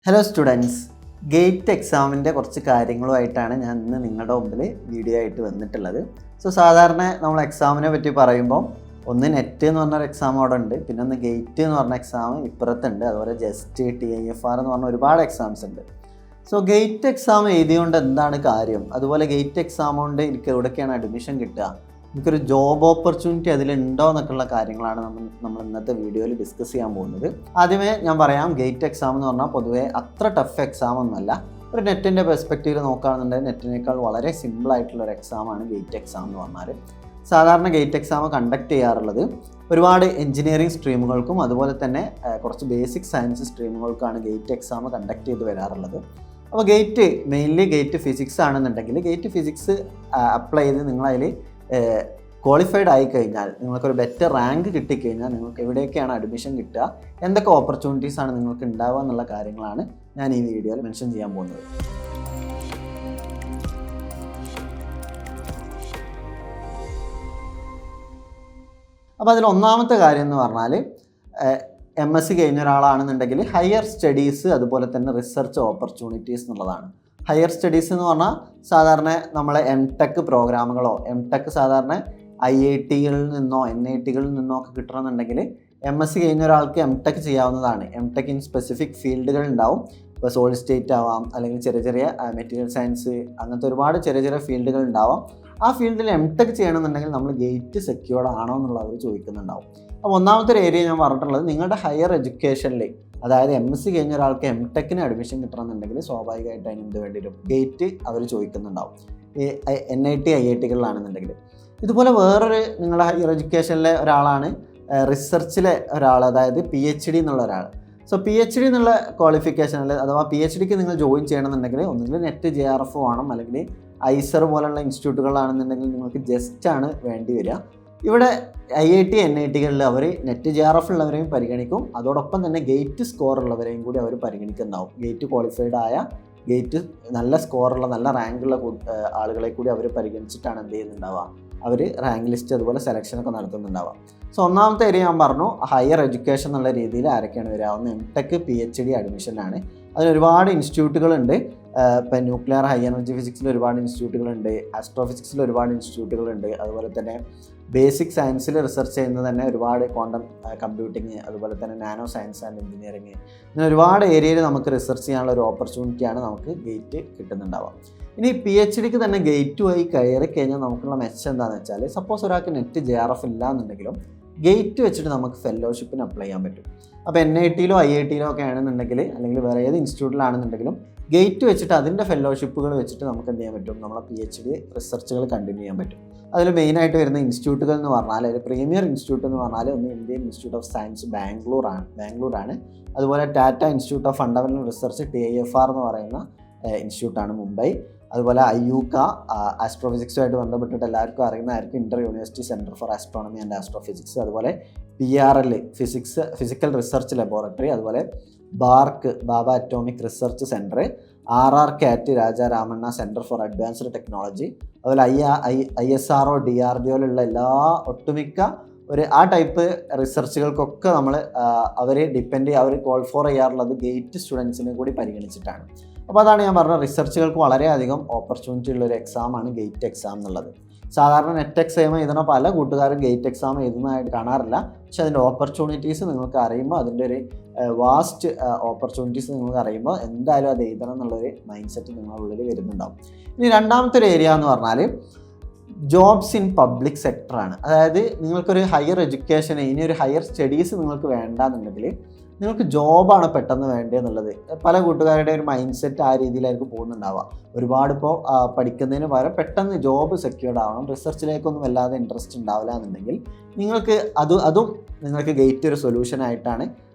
Hello students, gate എക്സാമിൻ്റെ കുറച്ച് കാര്യങ്ങളുമായിട്ടാണ് ഞാൻ ഇന്ന് നിങ്ങളുടെ മുമ്പിൽ വീഡിയോ ആയിട്ട് വന്നിട്ടുള്ളത്. സാധാരണ നമ്മൾ എക്സാമിനെ പറ്റി പറയുമ്പോൾ ഒന്ന് നെറ്റ് എന്ന് പറഞ്ഞൊരു എക്സാം അവിടെ ഉണ്ട്, പിന്നെ ഒന്ന് ഗേറ്റ് എന്ന് പറഞ്ഞ എക്സാം ഇപ്പുറത്തുണ്ട്, അതുപോലെ ജസ്റ്റ് TIFR എന്ന് പറഞ്ഞ ഒരുപാട് എക്സാംസ് ഉണ്ട്. ഗേറ്റ് എക്സാം എഴുതിയോണ്ട് എന്താണ് കാര്യം, അതുപോലെ ഗേറ്റ് എക്സാം കൊണ്ട് എനിക്ക് എവിടെയൊക്കെയാണ് അഡ്മിഷൻ കിട്ടുക, എനിക്കൊരു ജോബ് ഓപ്പർച്യൂണിറ്റി അതിലുണ്ടോ എന്നൊക്കെയുള്ള കാര്യങ്ങളാണ് നമ്മൾ ഇന്നത്തെ വീഡിയോയിൽ ഡിസ്കസ് ചെയ്യാൻ പോകുന്നത്. ആദ്യമേ ഞാൻ പറയാം, ഗേറ്റ് എക്സാം എന്ന് പറഞ്ഞാൽ പൊതുവേ അത്ര ടഫ് എക്സാം ഒന്നുമല്ല. ഒരു നെറ്റിൻ്റെ പെർസ്പെക്റ്റീവ് നോക്കുകയാണെന്നുണ്ടെങ്കിൽ നെറ്റിനേക്കാൾ വളരെ സിമ്പിളായിട്ടുള്ളൊരു എക്സാമാണ് ഗേറ്റ് എക്സാം എന്ന് പറഞ്ഞാൽ. സാധാരണ ഗേറ്റ് എക്സാം കണ്ടക്ട് ചെയ്യാറുള്ളത് ഒരുപാട് എഞ്ചിനീയറിംഗ് സ്ട്രീമുകൾക്കും അതുപോലെ തന്നെ കുറച്ച് ബേസിക് സയൻസ് സ്ട്രീമുകൾക്കാണ് ഗേറ്റ് എക്സാം കണ്ടക്ട് ചെയ്ത് വരാറുള്ളത്. അപ്പോൾ മെയിൻലി ഗേറ്റ് ഫിസിക്സ് ആണെന്നുണ്ടെങ്കിൽ ഗേറ്റ് ഫിസിക്സ് അപ്ലൈ ചെയ്ത് നിങ്ങളതിൽ ക്വാളിഫൈഡ് ആയി കഴിഞ്ഞാൽ, നിങ്ങൾക്കൊരു ബെറ്റർ റാങ്ക് കിട്ടിക്കഴിഞ്ഞാൽ നിങ്ങൾക്ക് എവിടെയൊക്കെയാണ് അഡ്മിഷൻ കിട്ടുക, എന്തൊക്കെ ഓപ്പർച്യൂണിറ്റീസ് ആണ് നിങ്ങൾക്ക് ഉണ്ടാവുക എന്നുള്ള കാര്യങ്ങളാണ് ഞാൻ ഈ വീഡിയോയിൽ മെൻഷൻ ചെയ്യാൻ പോകുന്നത്. അപ്പോൾ അതിൽ ഒന്നാമത്തെ കാര്യം എന്ന് പറഞ്ഞാൽ MSc കഴിഞ്ഞ ഒരാളാണെന്നുണ്ടെങ്കിൽ ഹയർ സ്റ്റഡീസ് അതുപോലെ തന്നെ റിസർച്ച് ഓപ്പർച്യൂണിറ്റീസ് എന്നുള്ളതാണ്. ഹയർ സ്റ്റഡീസ് എന്ന് പറഞ്ഞാൽ സാധാരണ നമ്മളെ MTech പ്രോഗ്രാമുകളോ സാധാരണ IIT-കളിൽ നിന്നോ NIT-കളിൽ നിന്നോ ഒക്കെ കിട്ടണമെന്നുണ്ടെങ്കിൽ MSc കഴിഞ്ഞ ഒരാൾക്ക് MTech ചെയ്യാവുന്നതാണ്. MTech ഇൻ സ്പെസിഫിക് ഫീൽഡുകൾ ഉണ്ടാവും. ഇപ്പോൾ സോളിഡ് സ്റ്റേറ്റ് ആവാം, അല്ലെങ്കിൽ ചെറിയ മെറ്റീരിയൽ സയൻസ്, അങ്ങനത്തെ ഒരുപാട് ചെറിയ ഫീൽഡുകൾ ഉണ്ടാവാം. ആ ഫീൽഡിൽ MTech ചെയ്യണമെന്നുണ്ടെങ്കിൽ നമ്മൾ ഗേറ്റ് സെക്യൂർഡ് ആണോ എന്നുള്ളത് അവർ ചോദിക്കുന്നുണ്ടാവും. അപ്പോൾ ഒന്നാമത്തെ ഒരു ഏരിയ ഞാൻ പറഞ്ഞിട്ടുള്ളത്, നിങ്ങളുടെ ഹയർ എഡ്യൂക്കേഷനിൽ, അതായത് MSc കഴിഞ്ഞ ഒരാൾക്ക് MTech-ന് അഡ്മിഷൻ കിട്ടണമെന്നുണ്ടെങ്കിൽ സ്വാഭാവികമായിട്ട് അതിന് എന്ത് വേണ്ടി വരും, ഗേറ്റ് അവർ ചോദിക്കുന്നുണ്ടാവും. ഈ NIT IIT-കളിലാണെന്നുണ്ടെങ്കിൽ. ഇതുപോലെ വേറൊരു നിങ്ങളുടെ ഹയർ എഡ്യൂക്കേഷനിലെ ഒരാളാണ് റിസർച്ചിലെ ഒരാൾ, അതായത് PhD എന്നുള്ള ഒരാൾ. PhD എന്നുള്ള ക്വാളിഫിക്കേഷനിൽ അഥവാ PhD-ക്ക് നിങ്ങൾ ജോയിൻ ചെയ്യണമെന്നുണ്ടെങ്കിൽ ഒന്നുകിൽ നെറ്റ് JRF വേണം, അല്ലെങ്കിൽ ഐസർ പോലുള്ള ഇൻസ്റ്റിറ്റ്യൂട്ടുകളാണെന്നുണ്ടെങ്കിൽ നിങ്ങൾക്ക് ജസ്റ്റാണ് വേണ്ടി വരിക. ഇവിടെ IIT NIT-കളിൽ അവർ നെറ്റ് JRF ഉള്ളവരെയും പരിഗണിക്കും, അതോടൊപ്പം തന്നെ ഗേറ്റ് സ്കോർ ഉള്ളവരെയും കൂടി അവർ പരിഗണിക്കുന്നുണ്ടാവും. ഗേറ്റ് ക്വാളിഫൈഡ് ആയ, ഗേറ്റ് നല്ല സ്കോറുള്ള, നല്ല റാങ്കുള്ള ആളുകളെ കൂടി അവർ പരിഗണിച്ചിട്ടാണ് എന്ത് ചെയ്യുന്നുണ്ടാവുക, അവർ റാങ്ക് ലിസ്റ്റ് അതുപോലെ സെലക്ഷനൊക്കെ നടത്തുന്നുണ്ടാവുക. ഒന്നാമത്തെ ഏരിയ ഞാൻ പറഞ്ഞു, ഹയർ എഡ്യൂക്കേഷൻ എന്നുള്ള രീതിയിൽ ആരൊക്കെയാണ് വരിക, ഒന്ന് MTech PhD അഡ്മിഷനാണ്. അതിന് ഒരുപാട് ഇൻസ്റ്റിറ്റ്യൂട്ടുകളുണ്ട്. ഇപ്പം ന്യൂക്ലിയർ ഹൈ എനർജി ഫിസിക്സിൽ ഒരുപാട് ഇൻസ്റ്റിറ്റ്യൂട്ടുകളുണ്ട്, ആസ്ട്രോഫിസിക്സിൽ ഒരുപാട് ഇൻസ്റ്റിറ്റ്യൂട്ടുകളുണ്ട്, അതുപോലെ തന്നെ ബേസിക് സയൻസിൽ റിസർച്ച് ചെയ്യുന്നത് തന്നെ ഒരുപാട് ക്വാണ്ടം കമ്പ്യൂട്ടിങ്, അതുപോലെ തന്നെ നാനോ സയൻസ് ആൻഡ് എഞ്ചിനീയറിങ്, ഇങ്ങനെ ഒരുപാട് ഏരിയയിൽ നമുക്ക് റിസർച്ച് ചെയ്യാനുള്ള ഒരു ഓപ്പർച്യൂണിറ്റിയാണ് നമുക്ക് ഗേറ്റ് കിട്ടുന്നുണ്ടാവുക. ഇനി PhD-ക്ക് തന്നെ ഗേറ്റ് വഴി കയറി കഴിഞ്ഞാൽ നമുക്കുള്ള മെച്ചം എന്താണെന്ന് വെച്ചാൽ, സപ്പോസ് ഒരാൾക്ക് നെറ്റ് JRF ഇല്ല എന്നുണ്ടെങ്കിലും ഗേറ്റ് വെച്ചിട്ട് നമുക്ക് ഫെലോഷിപ്പിന് അപ്ലൈ ചെയ്യാൻ പറ്റും. അപ്പോൾ NIT-യിലോ IIT-യിലോ ഒക്കെ ആണെന്നുണ്ടെങ്കിൽ, അല്ലെങ്കിൽ വേറെ ഏത് ഇൻസ്റ്റിറ്റ്യൂട്ടിലാണെന്നുണ്ടെങ്കിലും ഗേറ്റ് വെച്ചിട്ട് അതിൻ്റെ ഫെലോഷിപ്പുകൾ വെച്ചിട്ട് നമുക്ക് എന്ത് ചെയ്യാൻ പറ്റും, നമ്മളെ PhD റിസർച്ചുകൾ കണ്ടിന്യൂ ചെയ്യാൻ പറ്റും. അതിൽ മെയിനായിട്ട് വരുന്ന ഇൻസ്റ്റിറ്റ്യൂട്ടുകൾ എന്ന് പറഞ്ഞാൽ, ഒരു പ്രീമിയർ ഇൻസ്റ്റിറ്റ്യൂട്ട് എന്ന് പറഞ്ഞാൽ ഒന്ന് ഇന്ത്യൻ ഇൻസ്റ്റിറ്റ്യൂട്ട് ഓഫ് സയൻസ് ബാംഗ്ലൂരാണ്. അതുപോലെ Tata institute of fundamental research TIFR എന്ന് പറയുന്ന ഇൻസ്റ്റിറ്റ്യൂട്ടാണ് മുംബൈ. അതുപോലെ IUCA, ആസ്ട്രോഫിസിക്സുമായിട്ട് ബന്ധപ്പെട്ടിട്ട് എല്ലാവർക്കും അറിയുന്നതായിരിക്കും, Inter university centre for astronomy and astrophysics. അതുപോലെ PRL ഫിസിക്കൽ റിസർച്ച് ലബോറട്ടറി, അതുപോലെ BARC Baba atomic research centre, RRCAT Raja Ramanna centre for advanced technology, അതുപോലെ ISRO DRDO-ലുള്ള എല്ലാ ഒട്ടുമിക്ക ആ ടൈപ്പ് റിസർച്ചുകൾക്കൊക്കെ അവർ കോൾ ഫോർ ചെയ്യാറുള്ളത് ഗേറ്റ് സ്റ്റുഡൻസിനെ കൂടി പരിഗണിച്ചിട്ടാണ്. അപ്പോൾ അതാണ് ഞാൻ പറഞ്ഞത്, റിസർച്ചുകൾക്ക് വളരെയധികം ഓപ്പർച്യൂണിറ്റി ഉള്ളൊരു എക്സാമാണ് ഗേറ്റ് എക്സാം എന്നുള്ളത്. സാധാരണ നെറ്റ് എക്സാം എഴുതുന്ന പല കൂട്ടുകാരും ഗേറ്റ് എക്സാം എഴുതുന്നതായിട്ട് കാണാറില്ല. പക്ഷേ അതിൻ്റെ ഓപ്പർച്യൂണിറ്റീസ് നിങ്ങൾക്ക് അറിയുമ്പോൾ, അതിൻ്റെ ഒരു വാസ്റ്റ് ഓപ്പർച്യൂണിറ്റീസ് നിങ്ങൾക്ക് അറിയുമ്പോൾ എന്തായാലും അത് എഴുതണം എന്നുള്ളൊരു മൈൻഡ് സെറ്റ് നിങ്ങളുടെ ഉള്ളിൽ വരുന്നുണ്ടാവും. ഇനി രണ്ടാമത്തെ ഒരു ഏരിയ എന്ന് പറഞ്ഞാൽ ജോബ്സ് ഇൻ പബ്ലിക് സെക്ടറാണ്. അതായത് നിങ്ങൾക്കൊരു ഹയർ എഡ്യൂക്കേഷൻ, ഇനി ഒരു ഹയർ സ്റ്റഡീസ് നിങ്ങൾക്ക് വേണ്ടാന്നുണ്ടെങ്കിൽ നിങ്ങൾക്ക് ജോബാണ് പെട്ടെന്ന് വേണ്ടതെന്നുള്ളത് പല കൂട്ടുകാരുടെ ഒരു മൈൻഡ് സെറ്റ് ആ രീതിയിലായിരിക്കും പോകുന്നുണ്ടാവുക. ഒരുപാട് ഇപ്പോൾ പഠിക്കുന്നതിന് പകരം പെട്ടെന്ന് ജോബ് സെക്യൂർഡ് ആവണം, റിസർച്ചിലേക്കൊന്നും വല്ലാതെ ഇൻട്രസ്റ്റ് ഉണ്ടാവില്ല എന്നുണ്ടെങ്കിൽ നിങ്ങൾക്ക് അതും നിങ്ങൾക്ക് ഗേറ്റ് ഒരു സൊല്യൂഷനായിട്ടാണ്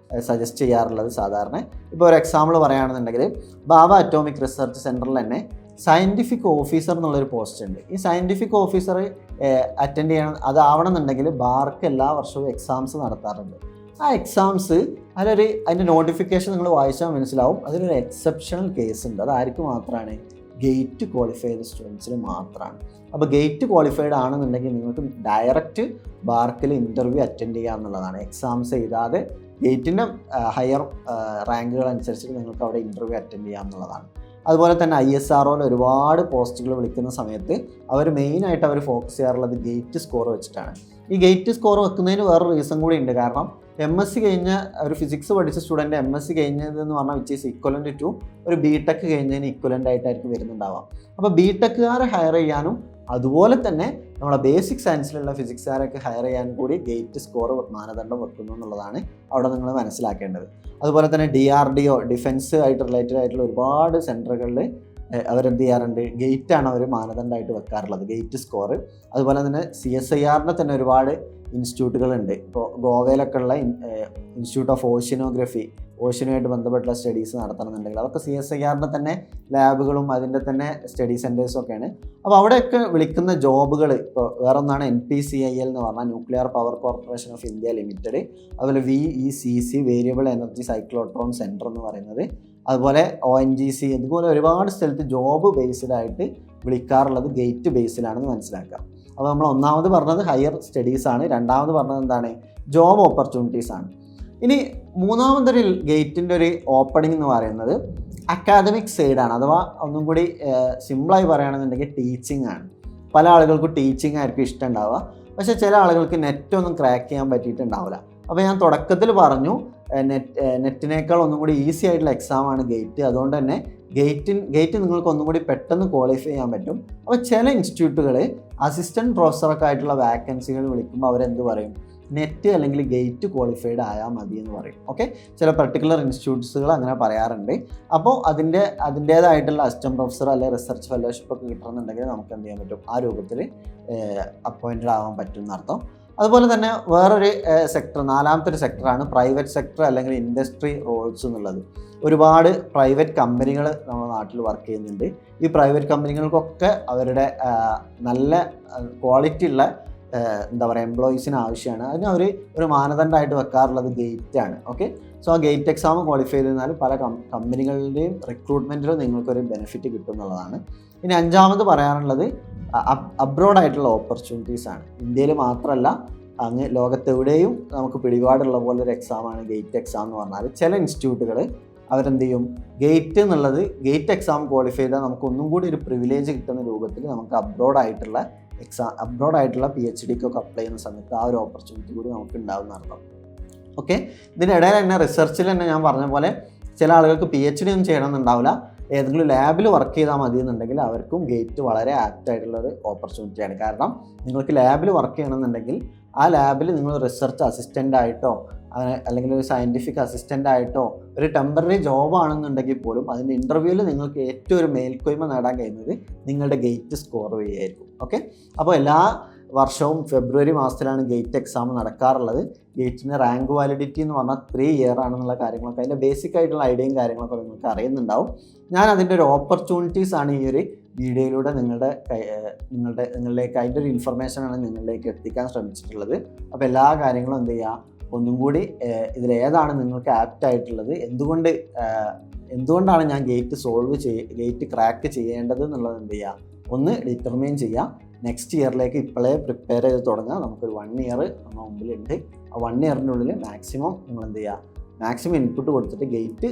സജസ്റ്റ് ചെയ്യാറുള്ളത്. സാധാരണ ഇപ്പോൾ ഒരു എക്സാമ്പിൾ പറയുകയാണെന്നുണ്ടെങ്കിൽ, ബാബ അറ്റോമിക് റിസർച്ച് സെൻറ്ററിൽ തന്നെ സയൻറ്റിഫിക് ഓഫീസർ എന്നുള്ളൊരു പോസ്റ്റ് ഉണ്ട്. ഈ സയൻറ്റിഫിക് ഓഫീസർ അറ്റൻഡ് ചെയ്യണം, അതാവണമെന്നുണ്ടെങ്കിൽ BARC എല്ലാ വർഷവും എക്സാംസ് നടത്താറുണ്ട്. ആ എക്സാംസ് അതിൻ്റെ നോട്ടിഫിക്കേഷൻ നിങ്ങൾ വായിച്ചാൽ മനസ്സിലാവും, അതിനൊരു എക്സെപ്ഷണൽ കേസ് ഉണ്ട്. അതാർക്ക് മാത്രമാണ്, ഗേറ്റ് ക്വാളിഫൈ ചെയ്ത സ്റ്റുഡൻസിന് മാത്രമാണ്. അപ്പോൾ ഗേറ്റ് ക്വാളിഫൈഡ് ആണെന്നുണ്ടെങ്കിൽ നിങ്ങൾക്ക് ഡയറക്റ്റ് BARC-ൽ ഇൻ്റർവ്യൂ അറ്റൻഡ് ചെയ്യുക എന്നുള്ളതാണ്. എക്സാംസ് എഴുതാതെ ഗേറ്റിൻ്റെ ഹയർ റാങ്കുകൾ അനുസരിച്ചിട്ട് നിങ്ങൾക്ക് അവിടെ ഇൻ്റർവ്യൂ അറ്റൻഡ് ചെയ്യാം എന്നുള്ളതാണ്. അതുപോലെ തന്നെ ISROയിൽ ഒരുപാട് പോസ്റ്റുകൾ വിളിക്കുന്ന സമയത്ത് അവർ മെയിനായിട്ട് അവർ ഫോക്കസ് ചെയ്യാറുള്ളത് ഗേറ്റ് സ്കോർ വെച്ചിട്ടാണ്. ഈ ഗേറ്റ് സ്കോർ വെക്കുന്നതിന് വേറൊരു റീസൺ കൂടി ഉണ്ട്. കാരണം MSc കഴിഞ്ഞ ഒരു ഫിസിക്സ് പഠിച്ച സ്റ്റുഡൻറ്റ് MSc കഴിഞ്ഞതെന്ന് പറഞ്ഞാൽ വിച്ച് ഈസ് ഇക്വലൻ്റ് ടു ഒരു BTech കഴിഞ്ഞതിന് ഇക്വലൻ്റ് ആയിട്ടായിരിക്കും വരുന്നുണ്ടാവുക. അപ്പോൾ BTechകാരെ ഹയർ ചെയ്യാനും അതുപോലെ തന്നെ നമ്മളെ ബേസിക് സയൻസിലുള്ള ഫിസിക്സുകാരൊക്കെ ഹയർ ചെയ്യാൻ കൂടി ഗേറ്റ് സ്കോർ മാനദണ്ഡം വെക്കുന്നു എന്നുള്ളതാണ് അവിടെ നിങ്ങൾ മനസ്സിലാക്കേണ്ടത്. അതുപോലെ തന്നെ DRDO ഡിഫൻസ് ആയിട്ട് റിലേറ്റഡ് ആയിട്ടുള്ള ഒരുപാട് സെൻറ്ററുകളിൽ അവരെന്ത് ചെയ്യാറുണ്ട്, ഗേറ്റാണ് അവർ മാനദണ്ഡമായിട്ട് വെക്കാറുള്ളത്, ഗേറ്റ് സ്കോർ. അതുപോലെ തന്നെ CSIRൻ്റെ തന്നെ ഒരുപാട് ഇൻസ്റ്റിറ്റ്യൂട്ടുകളുണ്ട്. ഇപ്പോൾ ഗോവയിലൊക്കെ ഉള്ള ഇൻസ്റ്റിറ്റ്യൂട്ട് ഓഫ് ഓഷ്യനോഗ്രഫി, ഓഷ്യനുമായിട്ട് ബന്ധപ്പെട്ടുള്ള സ്റ്റഡീസ് നടത്തണമെന്നുണ്ടെങ്കിൽ അതൊക്കെ CSIRൻ്റെ തന്നെ ലാബുകളും അതിൻ്റെ തന്നെ സ്റ്റഡി സെൻറ്റേഴ്സും ഒക്കെയാണ്. അപ്പോൾ അവിടെയൊക്കെ വിളിക്കുന്ന ജോബുകൾ ഇപ്പോൾ വേറെ ഒന്നാണ് NPCIL എന്ന് പറഞ്ഞാൽ nuclear power corporation of India limited. അതുപോലെ VECC variable energy cyclotron centre എന്ന് പറയുന്നത്. അതുപോലെ ONGC, ഇതുപോലെ ഒരുപാട് സ്ഥലത്ത് ജോബ് ബേസ്ഡ് ആയിട്ട് വിളിക്കാറുള്ളത് ഗേറ്റ് ബേസിലാണെന്ന് മനസ്സിലാക്കുക. അപ്പോൾ നമ്മൾ ഒന്നാമത് പറഞ്ഞത് ഹയർ സ്റ്റഡീസാണ്, രണ്ടാമത് പറഞ്ഞത് എന്താണ്, ജോബ് ഓപ്പർച്യൂണിറ്റീസ് ആണ്. ഇനി മൂന്നാമതൊരു ഗേറ്റിൻ്റെ ഒരു ഓപ്പണിംഗ് എന്ന് പറയുന്നത് അക്കാദമിക് സൈഡാണ്, അഥവാ ഒന്നും കൂടി സിമ്പിളായി പറയുകയാണെന്നുണ്ടെങ്കിൽ ടീച്ചിങ് ആണ്. പല ആളുകൾക്കും ടീച്ചിങ് ആയിരിക്കും ഇഷ്ടം ഉണ്ടാവുക, പക്ഷേ ചില ആളുകൾക്ക് നെറ്റൊന്നും ക്രാക്ക് ചെയ്യാൻ പറ്റിയിട്ടുണ്ടാവില്ല. അപ്പോൾ ഞാൻ തുടക്കത്തിൽ പറഞ്ഞു നെറ്റിനേക്കാൾ ഒന്നും കൂടി ഈസി ആയിട്ടുള്ള എക്സാമാണ് ഗേറ്റ്. അതുകൊണ്ട് തന്നെ ഗേറ്റ് നിങ്ങൾക്ക് ഒന്നും കൂടി പെട്ടെന്ന് ക്വാളിഫൈ ചെയ്യാൻ പറ്റും. അപ്പോൾ ചില ഇൻസ്റ്റിറ്റ്യൂട്ടുകൾ അസിസ്റ്റൻറ്റ് പ്രൊഫസറൊക്കെ ആയിട്ടുള്ള വാക്കൻസികൾ വിളിക്കുമ്പോൾ അവരെന്ത് പറയും, നെറ്റ് അല്ലെങ്കിൽ ഗേറ്റ് ക്വാളിഫൈഡ് ആയാൽ മതി എന്ന് പറയും. ഓക്കെ, ചില പർട്ടിക്കുലർ ഇൻസ്റ്റിറ്റ്യൂട്ട്സുകൾ അങ്ങനെ പറയാറുണ്ട്. അപ്പോൾ അതിൻ്റേതായിട്ടുള്ള അസിസ്റ്റൻറ്റ് പ്രൊഫസർ അല്ലെങ്കിൽ റിസർച്ച് ഫെലോഷിപ്പ് ഒക്കെ കിട്ടണമെന്നുണ്ടെങ്കിൽ നമുക്ക് എന്ത് ചെയ്യാൻ പറ്റും, ആ രൂപത്തിൽ അപ്പോയിൻറ്റഡ് ആവാൻ പറ്റും എന്നർത്ഥം. അതുപോലെ തന്നെ വേറൊരു സെക്ടർ, നാലാമത്തെ ഒരു സെക്ടറാണ് പ്രൈവറ്റ് സെക്ടർ അല്ലെങ്കിൽ ഇൻഡസ്ട്രി റോൾസ് എന്നുള്ളത്. ഒരുപാട് പ്രൈവറ്റ് കമ്പനികൾ നമ്മുടെ നാട്ടിൽ വർക്ക് ചെയ്യുന്നുണ്ട്. ഈ പ്രൈവറ്റ് കമ്പനികൾക്കൊക്കെ അവരുടെ നല്ല ക്വാളിറ്റി ഉള്ള എന്താ പറയുക എംപ്ലോയീസിന് ആവശ്യമാണ്. അതിന് അവർ ഒരു മാനദണ്ഡമായിട്ട് വെക്കാറുള്ളത് ഗേറ്റാണ്. ഓക്കെ, സോ ആ ഗേറ്റ് എക്സാം ക്വാളിഫൈ ചെയ്താൽ പല കമ്പനികളുടെയും റിക്രൂട്ട്മെൻറ്റിലും നിങ്ങൾക്കൊരു ബെനിഫിറ്റ് കിട്ടും എന്നുള്ളതാണ്. ഇനി അഞ്ചാമത് പറയാനുള്ളത് അബ്രോഡായിട്ടുള്ള ഓപ്പർച്യൂണിറ്റീസ് ആണ്. ഇന്ത്യയിൽ മാത്രമല്ല, അങ്ങ് ലോകത്തെവിടെയും നമുക്ക് പിടിപാടുള്ള പോലെ ഒരു എക്സാമാണ് ഗേറ്റ് എക്സാം എന്ന് പറഞ്ഞാൽ. ചില ഇൻസ്റ്റിറ്റ്യൂട്ടുകൾ അവരെന്ത് ചെയ്യും, ഗേറ്റ് എന്നുള്ളത് ഗേറ്റ് എക്സാം ക്വാളിഫൈ ചെയ്താൽ നമുക്ക് ഒന്നും കൂടി ഒരു പ്രിവിലേജ് കിട്ടുന്ന രൂപത്തിൽ നമുക്ക് അബ്രോഡായിട്ടുള്ള PhDക്കൊക്കെ അപ്ലൈ ചെയ്യുന്ന സമയത്ത് ആ ഒരു ഓപ്പർച്യൂണിറ്റി കൂടി നമുക്ക് ഉണ്ടാവുന്ന അർത്ഥം. ഓക്കെ, ഇതിനിടയിൽ തന്നെ റിസർച്ചിൽ തന്നെ ഞാൻ പറഞ്ഞ പോലെ ചില ആളുകൾക്ക് PhD ഒന്നും ചെയ്യണമെന്നുണ്ടാവില്ല, ഏതെങ്കിലും ലാബിൽ വർക്ക് ചെയ്താൽ മതി എന്നുണ്ടെങ്കിൽ അവർക്കും ഗേറ്റ് വളരെ ആപ്റ്റായിട്ടുള്ളൊരു ഓപ്പർച്യൂണിറ്റിയാണ്. കാരണം നിങ്ങൾക്ക് ലാബിൽ വർക്ക് ചെയ്യണമെന്നുണ്ടെങ്കിൽ ആ ലാബിൽ നിങ്ങൾ റിസർച്ച് അസിസ്റ്റൻ്റ് ആയിട്ടോ അല്ലെങ്കിൽ ഒരു സയൻറ്റിഫിക് അസിസ്റ്റൻ്റ് ആയിട്ടോ ഒരു ടെമ്പററി ജോബ് ആണെന്നുണ്ടെങ്കിൽ പോലും അതിൻ്റെ ഇൻ്റർവ്യൂവിൽ നിങ്ങൾക്ക് ഏറ്റവും ഒരു മേൽക്കോയ്മ നേടാൻ കഴിയുന്നത് നിങ്ങളുടെ ഗേറ്റ് സ്കോർ വഴിയായിരിക്കും. ഓക്കെ, അപ്പോൾ എല്ലാ വർഷവും ഫെബ്രുവരി മാസത്തിലാണ് ഗേറ്റ് എക്സാം നടക്കാറുള്ളത്. ഗേറ്റിൻ്റെ റാങ്ക് വാലിഡിറ്റി എന്ന് പറഞ്ഞാൽ 3 year ആണെന്നുള്ള കാര്യങ്ങളൊക്കെ അതിൻ്റെ ബേസിക് ആയിട്ടുള്ള ഐഡിയയും കാര്യങ്ങളൊക്കെ നിങ്ങൾക്ക് അറിയുന്നുണ്ടാവും. ഞാൻ അതിൻ്റെ ഒരു ഓപ്പർച്യൂണിറ്റീസ് ആണ് ഈ ഒരു വീഡിയോയിലൂടെ നിങ്ങളിലേക്ക് അതിൻ്റെ ഒരു ഇൻഫർമേഷനാണ് നിങ്ങളിലേക്ക് എത്തിക്കാൻ ശ്രമിച്ചിട്ടുള്ളത്. അപ്പോൾ എല്ലാ കാര്യങ്ങളും എന്ത് ചെയ്യുക, ഒന്നും കൂടി ഇതിലേതാണ് നിങ്ങൾക്ക് ആപ്റ്റായിട്ടുള്ളത്, എന്തുകൊണ്ടാണ് ഞാൻ ഗേറ്റ് ക്രാക്ക് ചെയ്യേണ്ടത് എന്നുള്ളത് എന്ത് ചെയ്യുക, ഒന്ന് ഡിറ്റർമൈൻ ചെയ്യുക. നെക്സ്റ്റ് ഇയറിലേക്ക് ഇപ്പോഴേ പ്രിപ്പയർ ചെയ്ത് തുടങ്ങുക. നമുക്കൊരു 1 year നമ്മുടെ മുമ്പിലുണ്ട്. ആ 1 yearൻ്റെ ഉള്ളിൽ മാക്സിമം നിങ്ങൾ എന്ത് ചെയ്യുക, മാക്സിമം ഇൻപുട്ട് കൊടുത്തിട്ട് ഗേറ്റ്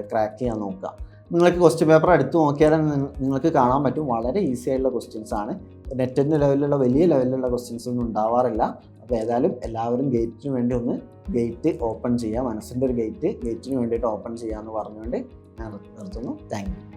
ക്രാക്ക് ചെയ്യാൻ നോക്കുക. നിങ്ങൾക്ക് ക്വസ്റ്റ്യൻ പേപ്പർ എടുത്ത് നോക്കിയാൽ നിങ്ങൾക്ക് കാണാൻ പറ്റും വളരെ ഈസി ആയിട്ടുള്ള ക്വസ്റ്റ്യൻസ് ആണ്. നെറ്റിൻ്റെ ലെവലിലുള്ള വലിയ ലെവലിലുള്ള ക്വസ്റ്റ്യൻസ് ഒന്നും ഉണ്ടാവാറില്ല. അപ്പോൾ ഏതായാലും എല്ലാവരും ഗേറ്റിന് വേണ്ടി ഒന്ന് ഗേറ്റ് ഓപ്പൺ ചെയ്യുക, മനസ്സിൻ്റെ ഒരു ഗേറ്റിന് വേണ്ടിയിട്ട് ഓപ്പൺ ചെയ്യാമെന്ന് പറഞ്ഞുകൊണ്ട് ഞാൻ നിർത്തുന്നു. Thank you.